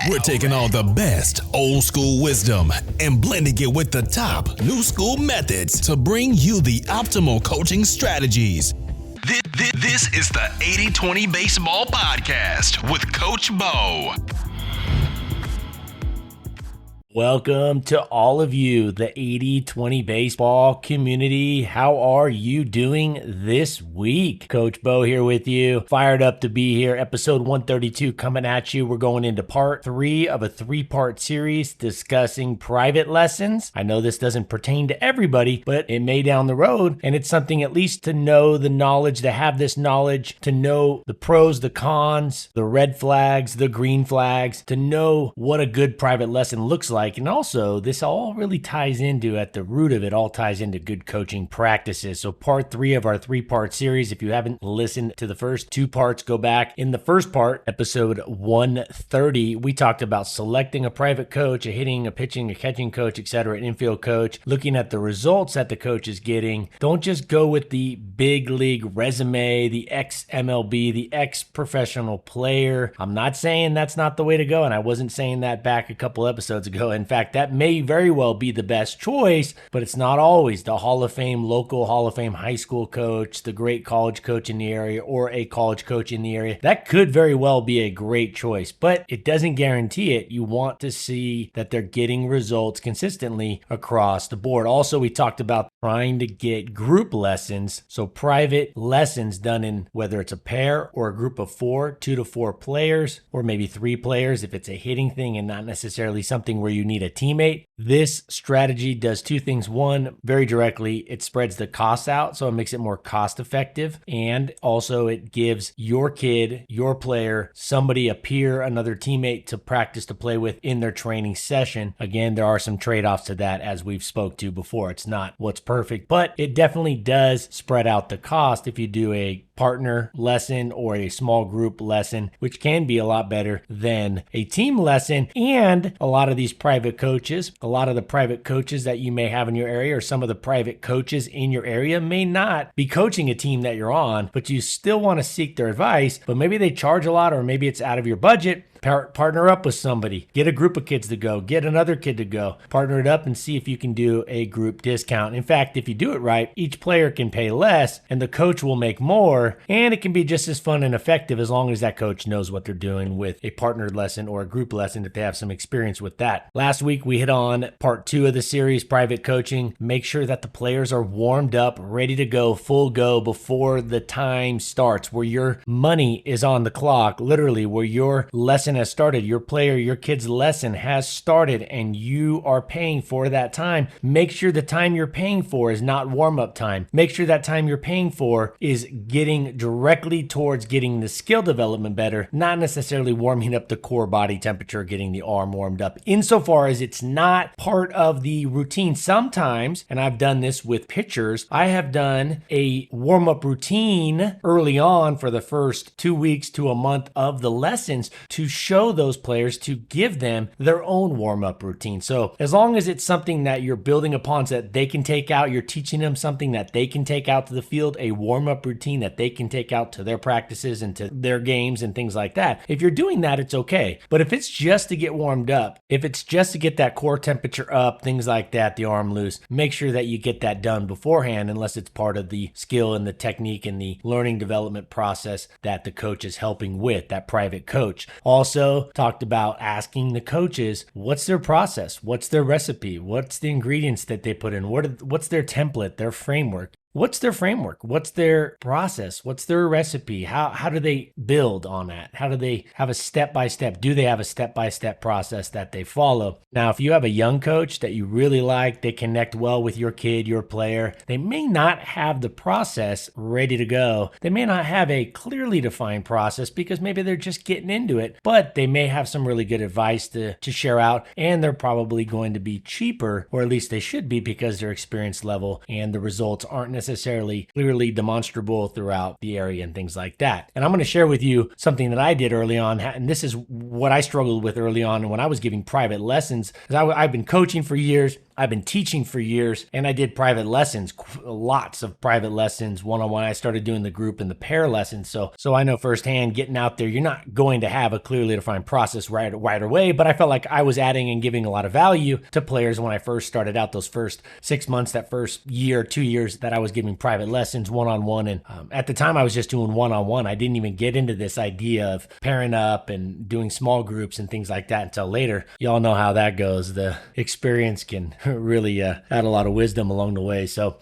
We're taking all the best old school wisdom and blending it with the top new school methods to bring you the optimal coaching strategies. This is the 80-20 Baseball Podcast with Coach Bo. Welcome to all of you, the 80-20 Baseball community. How are you doing this week? Coach Bo here with you. Fired up to be here. Episode 132 coming at you. We're going into part 3 of a 3-part series discussing private lessons. I know this doesn't pertain to everybody, but it may down the road. And it's something at least to know the knowledge, to have this knowledge, to know the pros, the cons, the red flags, the green flags, to know what a good private lesson looks like. And also, this all really ties into, at the root of it, all ties into good coaching practices. So part 3 of our 3-part series, if you haven't listened to the first 2 parts, go back. In the first part, episode 130, we talked about selecting a private coach, a hitting, a pitching, a catching coach, etc., an infield coach, looking at the results that the coach is getting. Don't just go with the big league resume, the ex-MLB, the ex-professional player. I'm not saying that's not the way to go, and I wasn't saying that back a couple episodes ago. In fact, that may very well be the best choice, but it's not always. The Hall of Fame, local Hall of Fame high school coach, the great college coach in the area, or a college coach in the area, that could very well be a great choice, but it doesn't guarantee it. You want to see that they're getting results consistently across the board. Also, we talked about trying to get group lessons, so private lessons done in whether it's a pair or a group of 4, 2 to 4 players, or maybe 3 players if it's a hitting thing and not necessarily something where you need a teammate. This strategy does 2 things. One, very directly, it spreads the costs out, so it makes it more cost effective. And also it gives your kid, your player, somebody, a peer, another teammate to practice to play with in their training session. Again, there are some trade-offs to that as we've spoke to before. It's not what's perfect, but it definitely does spread out the cost if you do a partner lesson or a small group lesson, which can be a lot better than a team lesson. And a lot of these private coaches, a lot of the private coaches that you may have in your area, or some of the private coaches in your area, may not be coaching a team that you're on, but you still want to seek their advice, but maybe they charge a lot, or maybe it's out of your budget. Partner up with somebody, get a group of kids to go, get another kid to go, partner it up and see if you can do a group discount. In fact, if you do it right, each player can pay less and the coach will make more, and it can be just as fun and effective as long as that coach knows what they're doing with a partnered lesson or a group lesson if they have some experience with that. Last week, we hit on part 2 of the series, private coaching. Make sure that the players are warmed up, ready to go, full go before the time starts, where your money is on the clock, literally, where your lesson has started, your player, your kid's lesson has started, and you are paying for that time. Make sure the time you're paying for is not warm-up time. Make sure that time you're paying for is getting directly towards getting the skill development better, not necessarily warming up the core body temperature, getting the arm warmed up, insofar as it's not part of the routine. Sometimes, and I've done this with pitchers, I have done a warm-up routine early on for the first 2 weeks to a month of the lessons to show those players, to give them their own warm-up routine. So as long as it's something that you're building upon so that they can take out, you're teaching them something that they can take out to the field, a warm-up routine that they can take out to their practices and to their games and things like that. If you're doing that, it's okay. But if it's just to get warmed up, if it's just to get that core temperature up, things like that, the arm loose, make sure that you get that done beforehand, unless it's part of the skill and the technique and the learning development process that the coach is helping with, that private coach. Also talked about asking the coaches, what's their process? What's their recipe? What's the ingredients that they put in? What's their template, their framework? What's their framework? What's their process? What's their recipe? How do they build on that? How do they have a step-by-step? Do they have a step-by-step process that they follow? Now, if you have a young coach that you really like, they connect well with your kid, your player, they may not have the process ready to go. They may not have a clearly defined process because maybe they're just getting into it, but they may have some really good advice to share out, and they're probably going to be cheaper, or at least they should be, because their experience level and the results aren't necessarily clearly demonstrable throughout the area and things like that. And I'm going to share with you something that I did early on, and this is what I struggled with early on when I was giving private lessons. I've been coaching for years. I've been teaching for years, and I did private lessons, lots of private lessons, one-on-one. I started doing the group and the pair lessons. So I know firsthand, getting out there, you're not going to have a clearly defined process right away, but I felt like I was adding and giving a lot of value to players when I first started out, those first 6 months, that first year, 2 years that I was giving private lessons one-on-one. And at the time I was just doing one-on-one. I didn't even get into this idea of pairing up and doing small groups and things like that until later. Y'all know how that goes. The experience can really add a lot of wisdom along the way. So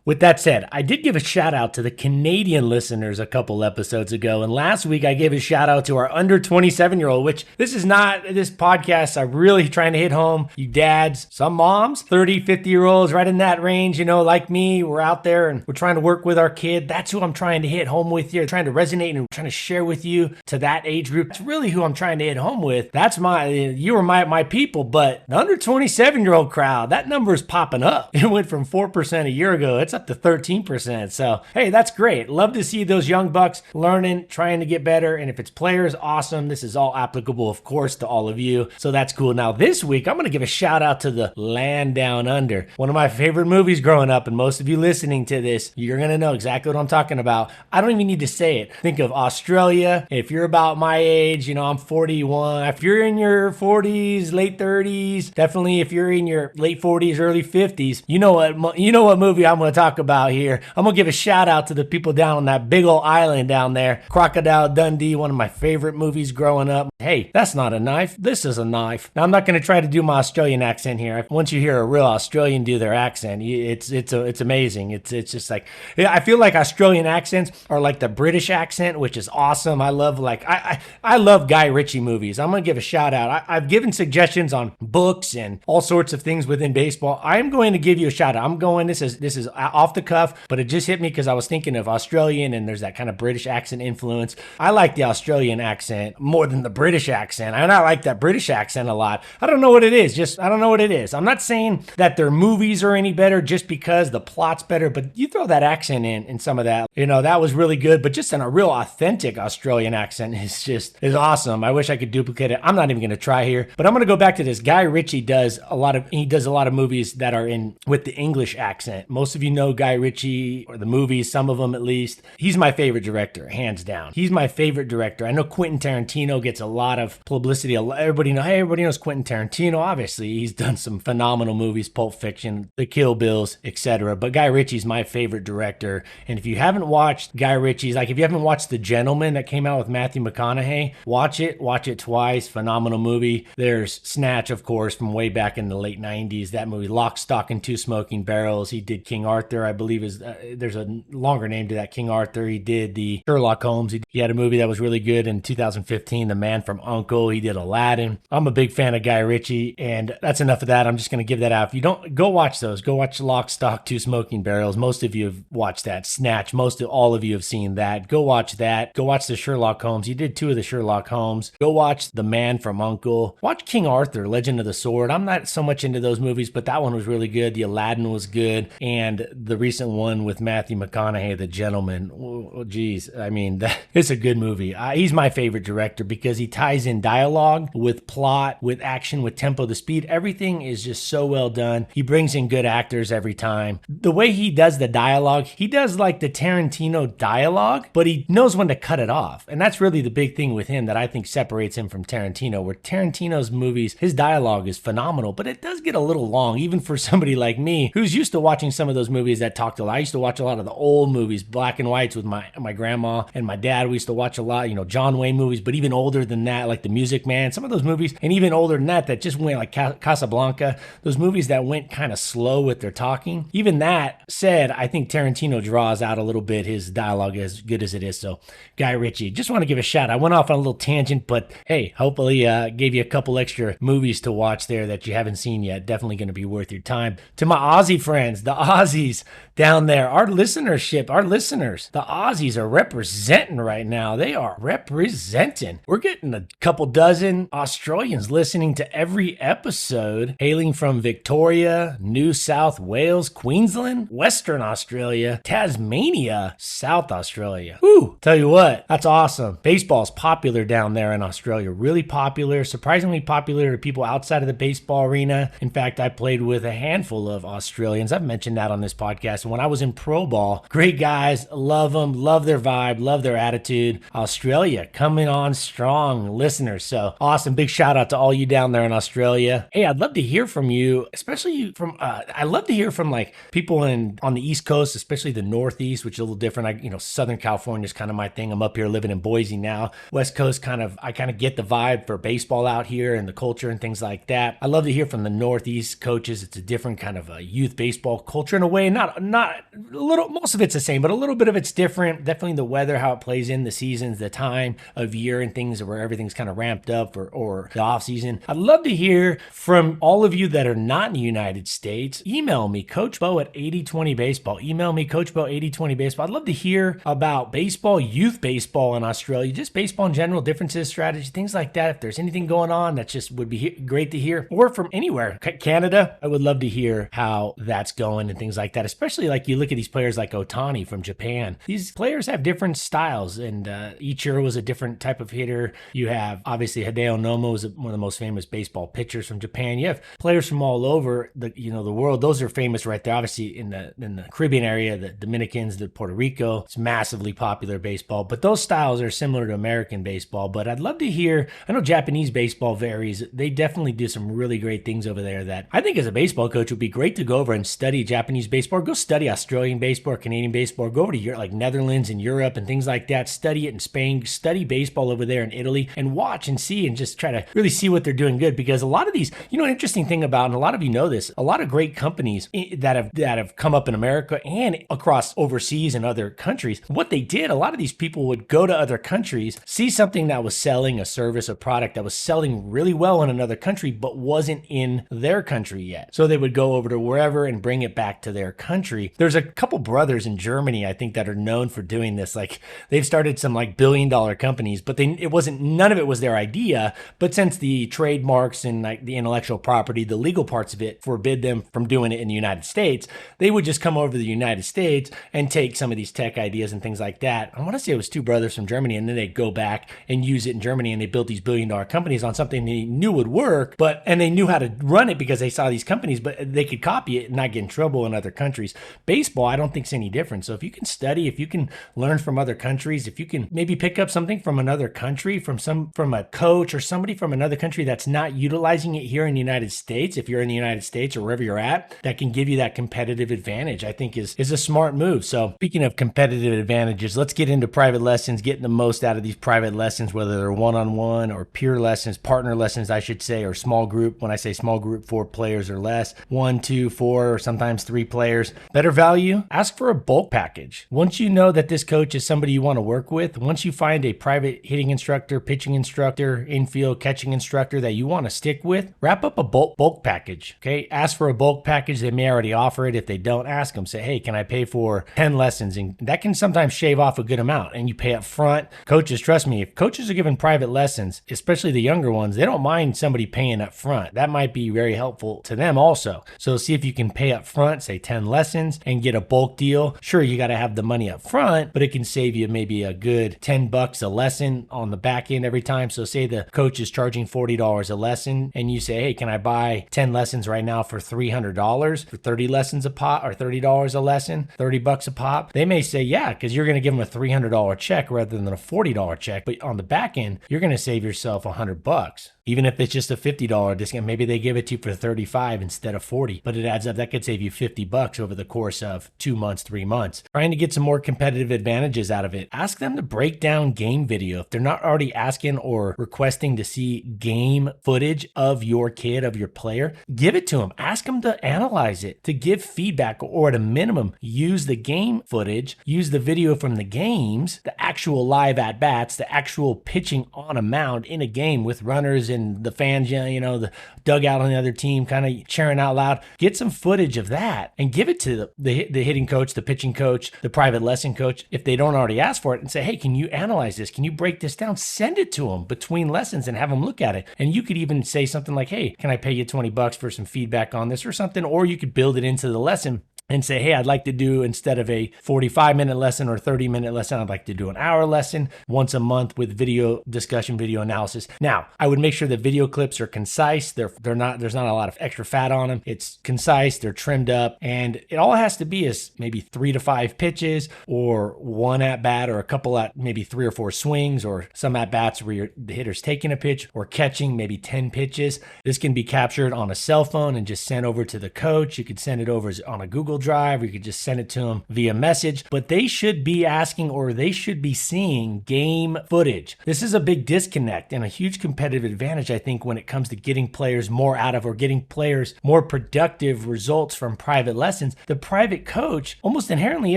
with that said, I did give a shout out to the Canadian listeners a couple episodes ago. And last week I gave a shout out to our under 27-year-old, which this podcast, I'm really trying to hit home. You dads, some moms, 30, 50-year-olds, right in that range, like me, we're out there and we're trying to work with our kid. That's who I'm trying to hit home with here, trying to resonate and trying to share with you to that age group. That's really who I'm trying to hit home with. You are my people, but the under 27-year-old crowd, that number is popping up. It went from 4% a year ago. It's up to 13%. So, hey, that's great. Love to see those young bucks learning, trying to get better. And if it's players, awesome. This is all applicable, of course, to all of you. So that's cool. Now, this week, I'm going to give a shout out to The Land Down Under. One of my favorite movies growing up. And most of you listening to this, you're going to know exactly what I'm talking about. I don't even need to say it. Think of Australia. If you're about my age, I'm 41. If you're in your 40s, late 30s, definitely if you're in your late 40s, early 50s, you know what movie I'm going to talk about here. I'm gonna give a shout out to the people down on that big old island down there. Crocodile Dundee, one of my favorite movies growing up. Hey, that's not a knife. This is a knife. Now I'm not gonna try to do my Australian accent here. Once you hear a real Australian do their accent, it's amazing. It's just like, I feel like Australian accents are like the British accent, which is awesome. I love Guy Ritchie movies. I'm gonna give a shout out. I've given suggestions on books and all sorts of things within baseball. I'm going to give you a shout out. This is off the cuff, but it just hit me because I was thinking of Australian and there's that kind of British accent influence. I like the Australian accent more than the British accent. And I like that British accent a lot. I don't know what it is. I don't know what it is. I'm not saying that their movies are any better just because the plot's better, but you throw that accent in some of that, that was really good, but just in a real authentic Australian accent is awesome. I wish I could duplicate it. I'm not even going to try here, but I'm going to go back to this. Guy Ritchie does a lot of movies that are with the English accent. Most of you know Guy Ritchie, or the movies, some of them at least. He's my favorite director, hands down. He's my favorite director. I know Quentin Tarantino gets a lot of publicity. Everybody knows Quentin Tarantino. Obviously, he's done some phenomenal movies, Pulp Fiction, The Kill Bills, etc. But Guy Ritchie's my favorite director. And if you haven't watched Guy Ritchie's, if you haven't watched The Gentleman that came out with Matthew McConaughey, watch it twice. Phenomenal movie. There's Snatch, of course, from way back in the late 90s. That movie, Lock, Stock, and Two Smoking Barrels. He did King Arthur, I believe there's a longer name to that, King Arthur. He did the Sherlock Holmes. He had a movie that was really good in 2015, The Man from U.N.C.L.E. He did Aladdin. I'm a big fan of Guy Ritchie, and that's enough of that. I'm just going to give that out. If you don't, go watch those. Go watch Lock, Stock, Two Smoking Barrels. Most of you have watched that. Snatch, all of you have seen that. Go watch that. Go watch the Sherlock Holmes. He did 2 of the Sherlock Holmes. Go watch The Man from U.N.C.L.E. Watch King Arthur, Legend of the Sword. I'm not so much into those movies, but that one was really good. The Aladdin was good, and the recent one with Matthew McConaughey, The Gentleman. Oh, geez. I mean, it's a good movie. He's my favorite director because he ties in dialogue with plot, with action, with tempo, the speed. Everything is just so well done. He brings in good actors every time. The way he does the dialogue, he does like the Tarantino dialogue, but he knows when to cut it off. And that's really the big thing with him that I think separates him from Tarantino, where Tarantino's movies, his dialogue is phenomenal, but it does get a little long, even for somebody like me who's used to watching some of those movies that talked a lot. I used to watch a lot of the old movies, black and whites, with my grandma and my dad. We used to watch a lot, John Wayne movies, but even older than that, like The Music Man, some of those movies, and even older than that just went like Casablanca, those movies that went kind of slow with their talking. Even that said, I think Tarantino draws out a little bit his dialogue as good as it is. So Guy Ritchie, just want to give a shout. I went off on a little tangent, but hey, hopefully gave you a couple extra movies to watch there that you haven't seen yet. Definitely going to be worth your time. To my Aussie friends, the Aussies, Aussies down there. Our listenership, our listeners, the Aussies are representing right now. They are representing. We're getting a couple dozen Australians listening to every episode, hailing from Victoria, New South Wales, Queensland, Western Australia, Tasmania, South Australia. Whew, tell you what, that's awesome. Baseball's popular down there in Australia, really popular, surprisingly popular to people outside of the baseball arena. In fact, I played with a handful of Australians. I've mentioned that on this podcast. When I was in pro ball, great guys, love them, love their vibe, love their attitude. Australia coming on strong, listeners. So awesome. Big shout out to all you down there in Australia. Hey, I'd love to hear from you, especially from, I love to hear from like people on the East Coast, especially the Northeast, which is a little different. Southern California is kind of my thing. I'm up here living in Boise now. West Coast I kind of get the vibe for baseball out here and the culture and things like that. I love to hear from the Northeast coaches. It's a different kind of a youth baseball culture in a way. Not a little, most of it's the same, but a little bit of it's different. Definitely the weather, how it plays in the seasons, the time of year and things where everything's kind of ramped up or the off season. I'd love to hear from all of you that are not in the United States. Email me, Coach Bo at 8020 Baseball. Email me, Coach Bo 8020 Baseball. I'd love to hear about baseball, youth baseball in Australia, just baseball in general, differences, strategy, things like that. If there's anything going on, that just would be great to hear. Or from anywhere. Canada, I would love to hear how that's going and things like that. Especially like you look at these players like Ohtani from Japan. These players have different styles, and Ichiro was a different type of hitter. You have obviously Hideo Nomo is one of the most famous baseball pitchers from Japan. You have players from all over the world. Those are famous right there. Obviously in the Caribbean area, the Dominicans, the Puerto Rico, it's massively popular baseball. But those styles are similar to American baseball. But I'd love to hear. I know Japanese baseball varies. They definitely do some really great things over there that I think as a baseball coach would be great to go over and study Japanese baseball, or go study Australian baseball or Canadian baseball, or go over to Europe, like Netherlands and Europe and things like that. Study it in Spain, study baseball over there in Italy, and watch and see and just try to really see what they're doing good. Because a lot of these, an interesting thing about, and a lot of you know this, a lot of great companies that have come up in America and across overseas and other countries, what they did, a lot of these people would go to other countries, see something that was selling, a service, a product that was selling really well in another country, but wasn't in their country yet. So they would go over to wherever and bring it back to their country. There's a couple brothers in Germany, I think, that are known for doing this. Like they've started some like billion-dollar companies, but none of it was their idea. But since the trademarks and like the intellectual property, the legal parts of it forbid them from doing it in the United States, they would just come over to the United States and take some of these tech ideas and things like that. I want to say it was two brothers from Germany, and then they'd go back and use it in Germany, and they built these billion-dollar companies on something they knew would work, and they knew how to run it because they saw these companies, but they could copy it and not get in trouble in other countries. Baseball, I don't think is any different. So if you can study, if you can learn from other countries, if you can maybe pick up something from another country, from a coach or somebody from another country that's not utilizing it here in the United States, if you're in the United States or wherever you're at, that can give you that competitive advantage, I think is a smart move. So speaking of competitive advantages, let's get into private lessons, getting the most out of these private lessons, whether they're one-on-one or peer lessons, partner lessons, I should say, or small group. When I say small group, 4 players or less, 1, 2, 4, or sometimes 3 players. Better value, ask for a bulk package. Once you know that this coach is somebody you want to work with, once you find a private hitting instructor, pitching instructor, infield catching instructor that you want to stick with, wrap up a bulk package. Okay, ask for a bulk package. They may already offer it. If they don't, ask them. Say, hey, can I pay for 10 lessons? And that can sometimes shave off a good amount, and you pay up front. Coaches, trust me, if coaches are giving private lessons, especially the younger ones, they don't mind somebody paying up front. That might be very helpful to them also. So see if you can pay up front, say 10 lessons, and get a bulk deal. Sure, you got to have the money up front, but it can save you maybe a good $10 a lesson on the back end every time. So say the coach is charging $40 a lesson, and you say, hey, can I buy 10 lessons right now for $300 for 30 lessons a pop, or $30 a lesson, $30 a pop? They may say, yeah, because you're going to give them a $300 check rather than a $40 check. But on the back end, you're going to save yourself $100. Even if it's just a $50 discount, maybe they give it to you for $35 instead of $40, but it adds up. That could save you $50 over the course of 2 months, 3 months. Trying to get some more competitive advantages out of it. Ask them to break down game video. If they're not already asking or requesting to see game footage of your kid, of your player, give it to them. Ask them to analyze it, to give feedback, or at a minimum, use the game footage, use the video from the games, the actual live at-bats, the actual pitching on a mound in a game with runners and the fans, the dugout on the other team kind of cheering out loud. Get some footage of that and give it to the hitting coach, the pitching coach, the private lesson coach, if they don't already ask for it, and say, hey, can you analyze this? Can you break this down? Send it to them between lessons and have them look at it. And you could even say something like, hey, can I pay you $20 for some feedback on this or something? Or you could build it into the lesson and say, hey, I'd like to do, instead of a 45-minute lesson or 30-minute lesson, I'd like to do an hour lesson once a month with video discussion, video analysis. Now, I would make sure the video clips are concise. There's not a lot of extra fat on them. It's concise, they're trimmed up, and it all has to be is maybe 3 to 5 pitches, or one at bat, or a couple at maybe 3 or 4 swings, or some at bats where the hitter's taking a pitch or catching maybe 10 pitches. This can be captured on a cell phone and just sent over to the coach. You could send it over on a Google Drive, or you could just send it to them via message, but they should be asking, or they should be seeing game footage. This is a big disconnect and a huge competitive advantage, I think, when it comes to getting players more out of, or getting players more productive results from private lessons. The private coach almost inherently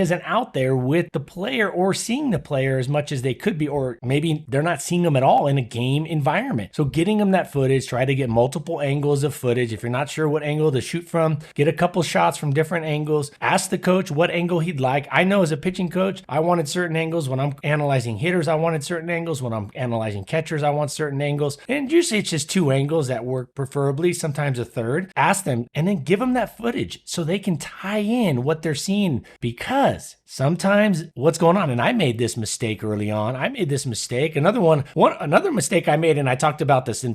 isn't out there with the player or seeing the player as much as they could be, or maybe they're not seeing them at all in a game environment. So getting them that footage, try to get multiple angles of footage. If you're not sure what angle to shoot from, get a couple shots from different angles. Ask the coach what angle he'd like. I know as a pitching coach, I wanted certain angles. When I'm analyzing hitters, I wanted certain angles. When I'm analyzing catchers, I want certain angles. And usually it's just 2 angles that work preferably, sometimes a third. Ask them and then give them that footage so they can tie in what they're seeing, because sometimes what's going on, and I made this mistake early on. Another mistake I made, and I talked about this in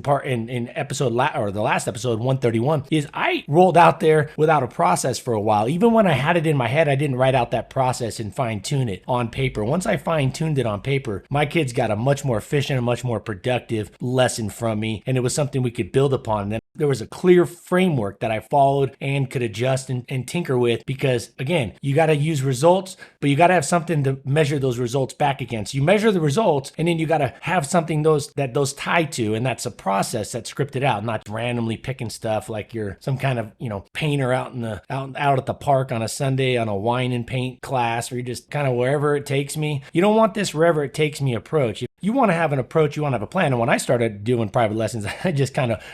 episode, or the last episode 131, is I rolled out there without a process for a while. Even when I had it in my head, I didn't write out that process and fine tune it on paper. Once I fine tuned it on paper, my kids got a much more efficient and much more productive lesson from me, and it was something we could build upon. And then there was a clear framework that I followed and could adjust and tinker with, because again, you got to use results, but you got to have something to measure those results back against. You measure the results, and then you got to have something those tie to, and that's a process that's scripted out, not randomly picking stuff like you're some kind of painter out at the park on a Sunday on a wine and paint class, or you just kind of wherever it takes me. You don't want this wherever it takes me approach. You want to have an approach, you want to have a plan. And when I started doing private lessons,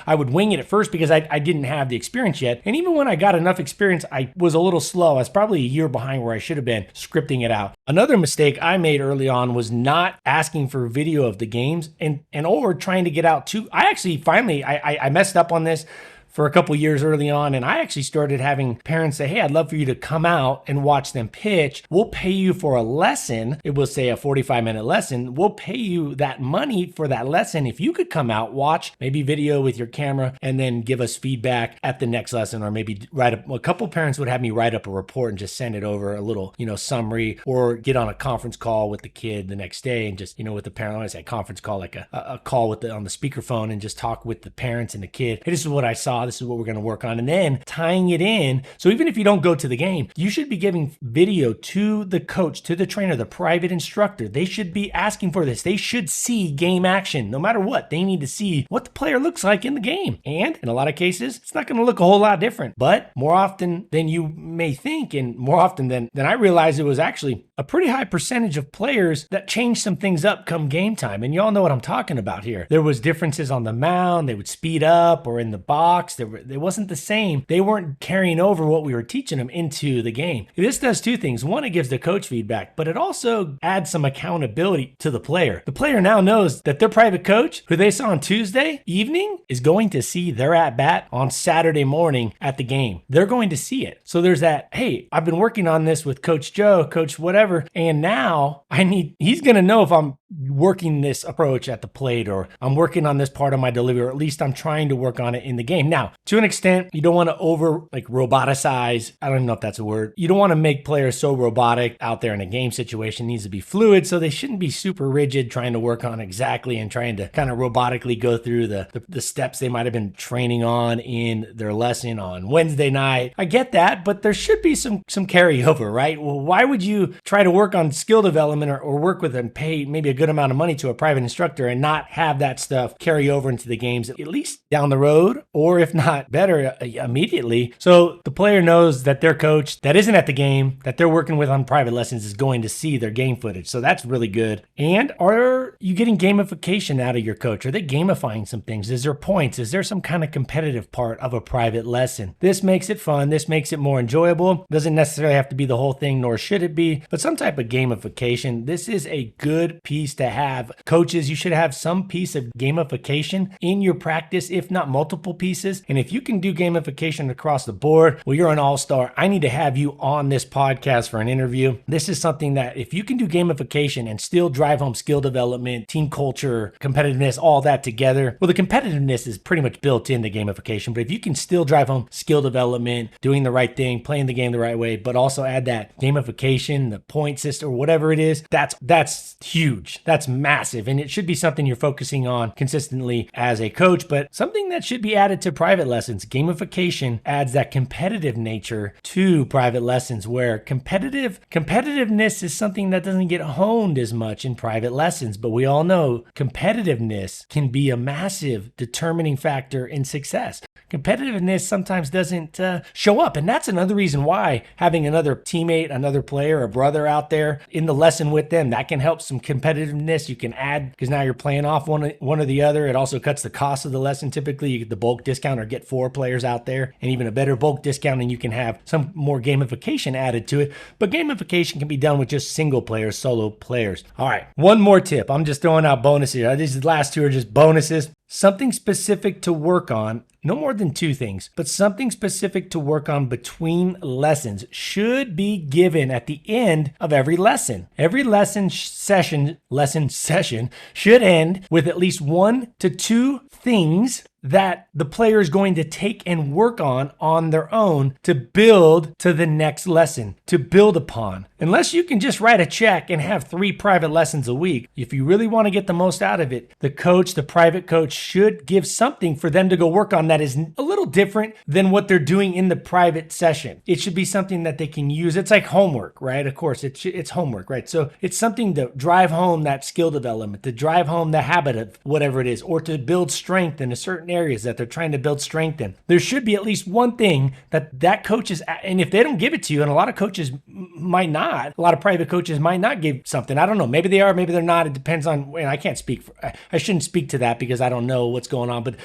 I would wing it at first because I didn't have the experience yet. And even when I got enough experience, I was a little slow. I was probably a year behind where I should have been scripting it out. Another mistake I made early on was not asking for video of the games and or trying to get out too. I actually finally, I messed up on this for a couple years early on, and I actually started having parents say, hey, I'd love for you to come out and watch them pitch. We'll pay you for a lesson. It will say a 45-minute lesson. We'll pay you that money for that lesson if you could come out, watch maybe video with your camera, and then give us feedback at the next lesson, or maybe a couple parents would have me write up a report and just send it over, a little, summary, or get on a conference call with the kid the next day and just, with the parent. When I say conference call, like a call on the speakerphone, and just talk with the parents and the kid. Hey, this is what I saw. This is what we're going to work on. And then tying it in. So even if you don't go to the game, you should be giving video to the coach, to the trainer, the private instructor. They should be asking for this. They should see game action. No matter what, they need to see what the player looks like in the game. And in a lot of cases, it's not going to look a whole lot different. But more often than you may think, and more often than I realized, it was actually a pretty high percentage of players that changed some things up come game time. And y'all know what I'm talking about here. There was differences on the mound. They would speed up, or in the box. It wasn't the same. They weren't carrying over what we were teaching them into the game. This does 2 things. One, it gives the coach feedback, but it also adds some accountability to the player. The player now knows that their private coach, who they saw on Tuesday evening, is going to see their at-bat on Saturday morning at the game. They're going to see it. So there's that, hey, I've been working on this with Coach Joe, Coach whatever, and now he's going to know if I'm working this approach at the plate, or I'm working on this part of my delivery, or at least I'm trying to work on it in the game. Now, to an extent, you don't want to roboticize. I don't even know if that's a word. You don't want to make players so robotic out there in a game situation. It needs to be fluid, so they shouldn't be super rigid trying to work on exactly and trying to kind of robotically go through the steps they might have been training on in their lesson on Wednesday night. I get that, but there should be some carryover, right? Well, why would you try to work on skill development or work with and pay maybe a good amount of money to a private instructor and not have that stuff carry over into the games, at least down the road? Or if not better immediately. So the player knows that their coach that isn't at the game, that they're working with on private lessons, is going to see their game footage. So that's really good. And are you getting gamification out of your coach? Are they gamifying some things? Is there points? Is there some kind of competitive part of a private lesson? This makes it fun. This makes it more enjoyable. Doesn't necessarily have to be the whole thing, nor should it be, but some type of gamification. This is a good piece to have. Coaches, you should have some piece of gamification in your practice, if not multiple pieces. And if you can do gamification across the board, well, you're an all-star. I need to have you on this podcast for an interview. This is something that if you can do gamification and still drive home skill development, team culture, competitiveness, all that together, well, the competitiveness is pretty much built into gamification. But if you can still drive home skill development, doing the right thing, playing the game the right way, but also add that gamification, the point system, or whatever it is, that's huge. That's massive. And it should be something you're focusing on consistently as a coach, but something that should be added to private lessons. Gamification adds that competitive nature to private lessons, where competitiveness is something that doesn't get honed as much in private lessons. But we all know competitiveness can be a massive determining factor in success. Competitiveness sometimes doesn't show up. And that's another reason why having another teammate, another player, a brother out there in the lesson with them, that can help some competitiveness. You can add, because now you're playing off one or the other. It also cuts the cost of the lesson. Typically, you get the bulk discount or get 4 players out there, and even a better bulk discount, and you can have some more gamification added to it. But gamification can be done with just single players, solo players. All right, one more tip. I'm just throwing out bonuses. These last 2 are just bonuses. Something specific to work on, no more than 2 things, but something specific to work on between lessons should be given at the end of every lesson. Every lesson session should end with at least 1 to 2 things that the player is going to take and work on their own to build to the next lesson, to build upon. Unless you can just write a check and have 3 private lessons a week, if you really want to get the most out of it, the private coach should give something for them to go work on that is a little different than what they're doing in the private session. It should be something that they can use. It's like homework, right? Of course, it's homework, right? So it's something to drive home that skill development, to drive home the habit of whatever it is, or to build strength in a certain areas that they're trying to build strength in. There should be at least one thing that coach is, and if they don't give it to you, and a lot of coaches might not, a lot of private coaches might not give something. I don't know. Maybe they are, maybe they're not. It depends on, and I can't speak I shouldn't speak to that because I don't know what's going on, but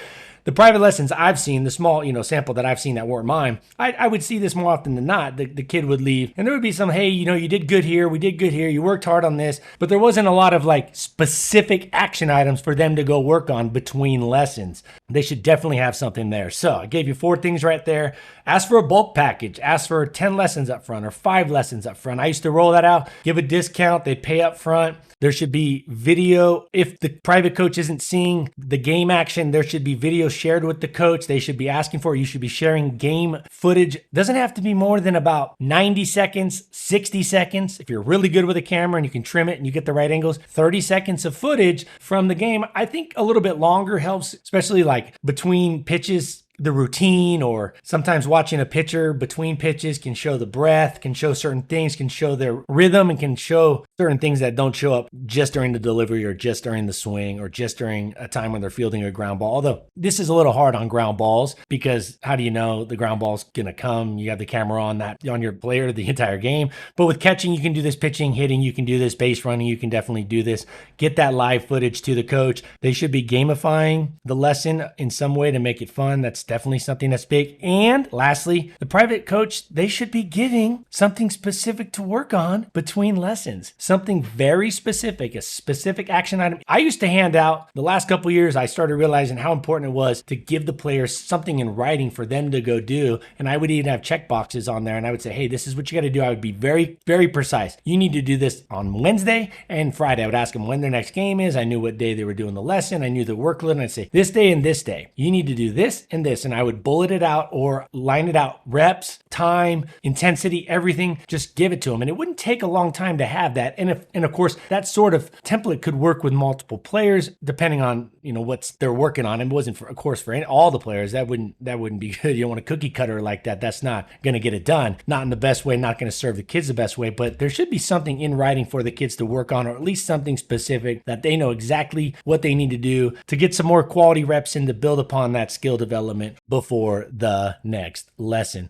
the private lessons I've seen, the small, sample that I've seen that weren't mine, I would see this more often than not. The kid would leave and there would be some, hey, you did good here. We did good here. You worked hard on this, but there wasn't a lot of specific action items for them to go work on between lessons. They should definitely have something there. So I gave you 4 things right there. Ask for a bulk package. Ask for 10 lessons up front or 5 lessons up front. I used to roll that out, give a discount. They pay up front. There should be video. If the private coach isn't seeing the game action, there should be video shared with the coach. They should be asking for it. You should be sharing game footage. Doesn't have to be more than about 90 seconds, 60 seconds. If you're really good with a camera and you can trim it and you get the right angles, 30 seconds of footage from the game. I think a little bit longer helps, especially between pitches. The routine, or sometimes watching a pitcher between pitches can show the breath, can show certain things, can show their rhythm, and can show certain things that don't show up just during the delivery or just during the swing or just during a time when they're fielding a ground ball. Although this is a little hard on ground balls because how do you know the ground ball's going to come? You have the camera on your player the entire game. But with catching, you can do this, pitching, hitting, you can do this, base running, you can definitely do this. Get that live footage to the coach. They should be gamifying the lesson in some way to make it fun. That's definitely something that's big. And lastly, the private coach, they should be giving something specific to work on between lessons. Something very specific, a specific action item. I used to hand out, the last couple of years, I started realizing how important it was to give the players something in writing for them to go do. And I would even have check boxes on there. And I would say, hey, this is what you got to do. I would be very, very precise. You need to do this on Wednesday and Friday. I would ask them when their next game is. I knew what day they were doing the lesson. I knew the workload. And I'd say, this day and this day, you need to do this and this. And I would bullet it out or line it out. Reps, time, intensity, everything. Just give it to them. And it wouldn't take a long time to have that. And of course, that sort of template could work with multiple players, depending on, what they're working on. And it wasn't, of course, for all the players. That wouldn't be good. You don't want a cookie cutter like that. That's not going to get it done. Not in the best way, not going to serve the kids the best way. But there should be something in writing for the kids to work on, or at least something specific that they know exactly what they need to do to get some more quality reps in to build upon that skill development moment before the next lesson.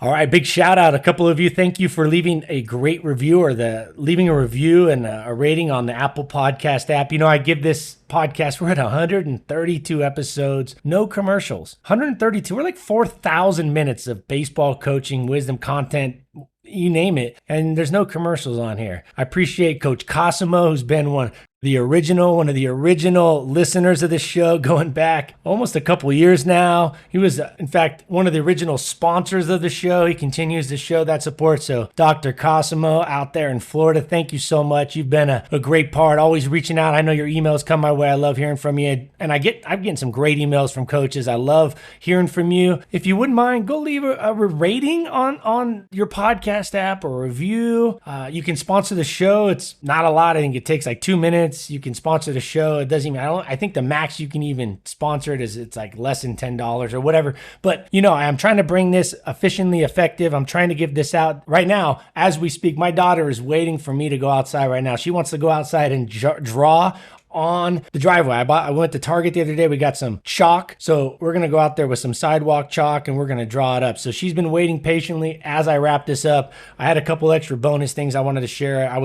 All right, big shout out. A couple of you, thank you for leaving a great review or leaving a review and a rating on the Apple Podcast app. I give this podcast, we're at 132 episodes, no commercials. 132, we're like 4,000 minutes of baseball coaching, wisdom content, you name it, and there's no commercials on here. I appreciate Coach Cosimo, who's been one of the original listeners of this show, going back almost a couple years now. He was, in fact, one of the original sponsors of the show. He continues to show that support. So Dr. Cosimo out there in Florida, thank you so much. You've been a great part, always reaching out. I know your emails come my way. I love hearing from you. And I'm getting some great emails from coaches. I love hearing from you. If you wouldn't mind, go leave a rating on your podcast app or a review. You can sponsor the show. It's not a lot. I think it takes like 2 minutes. You can sponsor the show. It doesn't even, I think the max you can even sponsor it is it's like less than $10 or whatever. But I'm trying to bring this efficiently effective. I'm trying to give this out right now as we speak. My daughter is waiting for me to go outside right now. She wants to go outside and draw on the driveway. I went to Target the other day. We got some chalk. So we're going to go out there with some sidewalk chalk and we're going to draw it up. So she's been waiting patiently as I wrap this up. I had a couple extra bonus things I wanted to share. I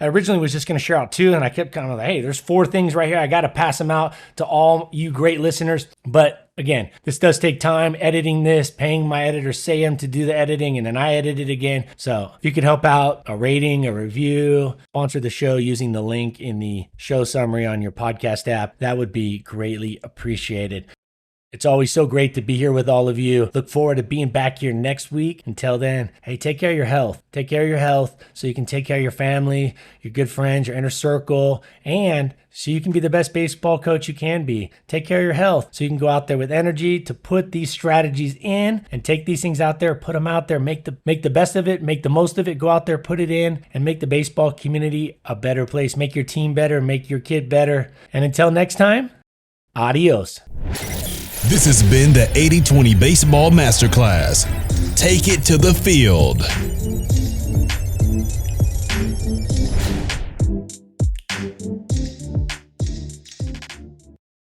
originally was just going to share out 2, and I kept kind of like, hey, there's 4 things right here. I got to pass them out to all you great listeners. But again, this does take time, editing this, paying my editor Sam to do the editing, and then I edit it again. So if you could help out, a rating, a review, sponsor the show using the link in the show summary on your podcast app, that would be greatly appreciated. It's always so great to be here with all of you. Look forward to being back here next week. Until then, hey, take care of your health. Take care of your health so you can take care of your family, your good friends, your inner circle, and so you can be the best baseball coach you can be. Take care of your health so you can go out there with energy to put these strategies in and take these things out there, put them out there, make the best of it, make the most of it, go out there, put it in, and make the baseball community a better place. Make your team better, make your kid better. And until next time, adios. This has been the 80-20 Baseball Masterclass. Take it to the field.